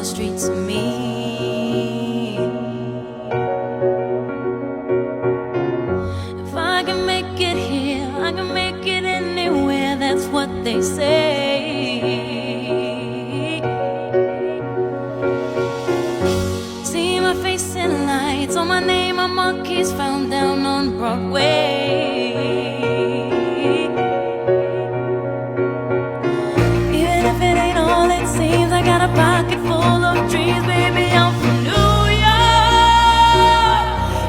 streets of me. If I can make it here, I can make it anywhere, that's what they say. See my face in lights, on my name a monkey's found down on Broadway. I got a pocket full of dreams, baby, I'm from New York.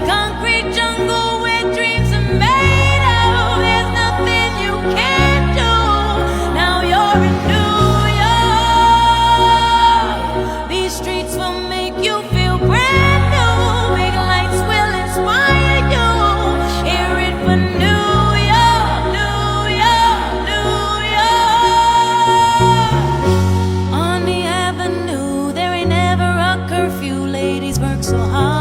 Concrete jungle where dreams are made of. There's nothing you can't do. Now you're in New York. These streets will make you feel brand new. Big lights will inspire you. Hear it for New York, New York, New York. On the avenue, there ain't never a curfew. Ladies work so hard.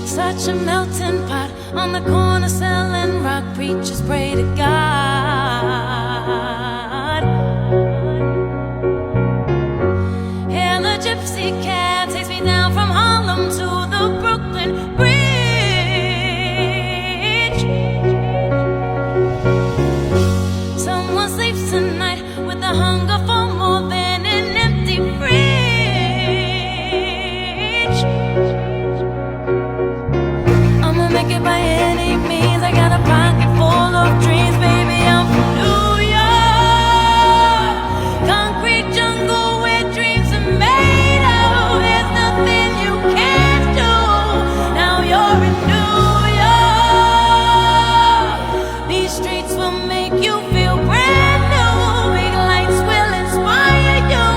Such a melting pot on the corner selling rock. Preachers pray to God. And the gypsy cab takes me down from Harlem to the Brooklyn Bridge. Someone sleeps tonight with a hunger for more than an empty fridge. I'ma make it by any means. I got a pocket full of dreams, baby, I'm from New York. Concrete jungle where dreams are made of. There's nothing you can't do. Now you're in New York. These streets will make you feel brand new. Big lights will inspire you.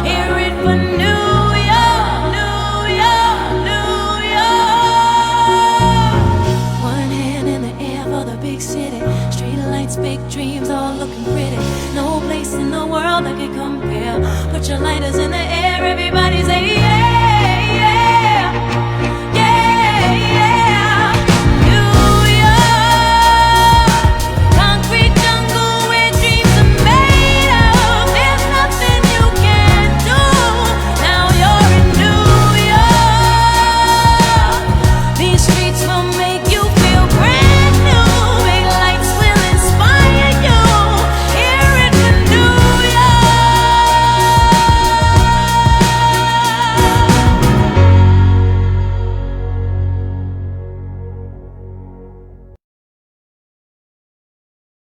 Hear it for New York, New York, New York. One hand in the air for the big city. Street lights, big dreams, all looking pretty. No place in the world that can compare. Put your lighters in the air, everybody say